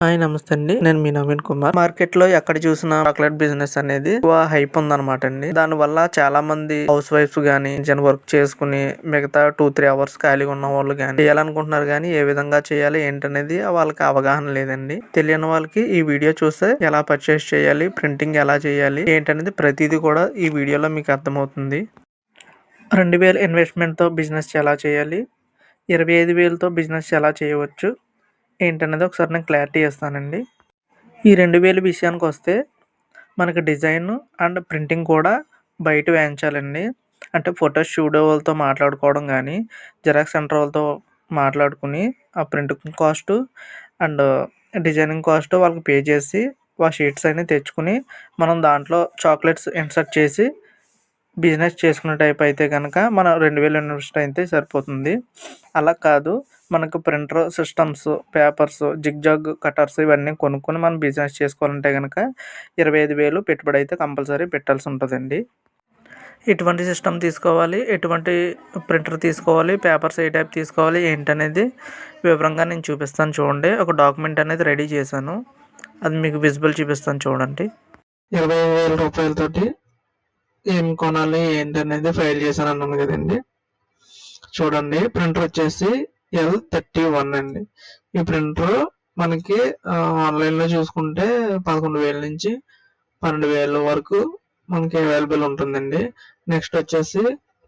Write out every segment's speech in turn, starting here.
Hi నమస్తే అండి. నేను మీ నవీన్ కుమార్. మార్కెట్ లో ఎక్కడ చూసినా చాక్లెట్ బిజినెస్ అనేది ఎక్కువ హైప్ ఉందన్నమాట అండి. దాని వల్ల చాలా మంది హౌస్ వైఫ్స్ గానీ వర్క్ చేసుకుని మిగతా 2-3 అవర్స్ ఖాళీగా ఉన్న వాళ్ళు గానీ చేయాలనుకుంటున్నారు గానీ ఏ విధంగా చేయాలి ఏంటనేది వాళ్ళకి అవగాహన లేదండి. తెలియని వాళ్ళకి ఈ వీడియో చూస్తే ఎలా పర్చేస్ చేయాలి, ప్రింటింగ్ ఎలా చేయాలి ఏంటనేది ప్రతిదీ కూడా ఈ వీడియోలో మీకు అర్థమవుతుంది. 2000 ఇన్వెస్ట్మెంట్ తో బిజినెస్ ఎలా చేయాలి, 25,000తో బిజినెస్ ఎలా చేయవచ్చు ఏంటనేది ఒకసారి నేను క్లారిటీ ఇస్తానండి. ఈ 2000 విషయానికి వస్తే మనకి డిజైన్ అండ్ ప్రింటింగ్ కూడా బయట వేయించాలండి. అంటే ఫోటో స్టూడియో వాళ్ళతో మాట్లాడుకోవడం కానీ జిరాక్స్ సెంటర్ వాళ్ళతో మాట్లాడుకుని ఆ printing cost and designing cost వాళ్ళకి పే చేసి ఆ షీట్స్ అన్ని తెచ్చుకుని మనం దాంట్లో చాక్లెట్స్ ఇన్సర్ట్ చేసి బిజినెస్ చేసుకునే టైప్ అయితే కనుక మనం 2000 ఇన్వెస్ట్ అయితే సరిపోతుంది. అలా కాదు, మనకు printer systems, papers, zigzag cutters ఇవన్నీ కొనుక్కొని మనం బిజినెస్ చేసుకోవాలంటే కనుక 25,000 పెట్టుబడి అయితే కంపల్సరీ పెట్టాల్సి ఉంటుందండి. ఎటువంటి సిస్టమ్ తీసుకోవాలి, ఎటువంటి ప్రింటర్ తీసుకోవాలి, పేపర్స్ ఏ టైప్ తీసుకోవాలి ఏంటనేది వివరంగా నేను చూపిస్తాను చూడండి. ఒక డాక్యుమెంట్ అనేది రెడీ చేశాను, అది మీకు విజిబుల్ చూపిస్తాను చూడండి. 25,000 రూపాయలతోటి ఏం కొనాలి ఏంటనేది ఫైల్ చేశాను అన్నాను కదండి. చూడండి, ప్రింటర్ వచ్చేసి L31 అండి. ఈ ప్రింటర్ మనకి ఆన్లైన్లో చూసుకుంటే 11,000 నుంచి 12,000 వరకు మనకి అవైలబుల్ ఉంటుందండి. నెక్స్ట్ వచ్చేసి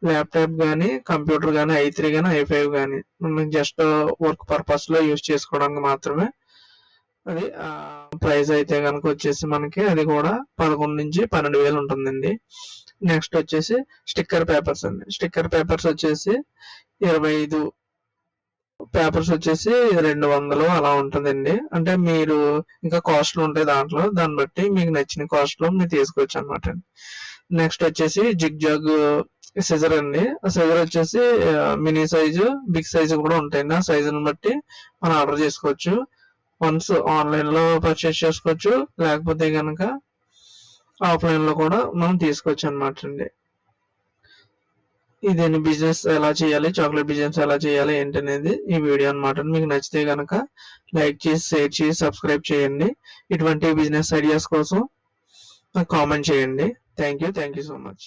ల్యాప్టాప్ కానీ కంప్యూటర్ కానీ i3 కానీ i5 కానీ మనకి జస్ట్ వర్క్ పర్పస్లో యూజ్ చేసుకోవడానికి మాత్రమే. అది ప్రైస్ అయితే కనుక వచ్చేసి మనకి అది కూడా 11 నుంచి 12,000 ఉంటుందండి. నెక్స్ట్ వచ్చేసి స్టిక్కర్ పేపర్స్ అండి. స్టిక్కర్ పేపర్స్ వచ్చేసి 25 పేపర్స్ వచ్చేసి 200 అలా ఉంటుందండి. అంటే మీరు ఇంకా కాస్ట్లు ఉంటాయి దాంట్లో, దాన్ని బట్టి మీకు నచ్చిన కాస్ట్లో మీరు తీసుకోవచ్చు అనమాట. నెక్స్ట్ వచ్చేసి జిగ్జాగ్ సిజర్ అండి. సిజర్ వచ్చేసి మినీ సైజు, బిగ్ సైజు కూడా ఉంటాయండి. ఆ సైజుని బట్టి మనం ఆర్డర్ చేసుకోవచ్చు. వన్స్ ఆన్లైన్లో పర్చేస్ చేసుకోవచ్చు, లేకపోతే కనుక ఆఫ్లైన్లో కూడా మనం తీసుకోవచ్చు అనమాట అండి. ఇదేంటి బిజినెస్ ఎలా చేయాలి, చాక్లెట్ బిజినెస్ ఎలా చేయాలి ఏంటనేది ఈ వీడియో అనమాట. మీకు నచ్చితే కనుక లైక్ చేసి, షేర్ చేసి, సబ్స్క్రైబ్ చేయండి. ఇటువంటి బిజినెస్ ఐడియాస్ కోసం కామెంట్ చేయండి. Thank you so much.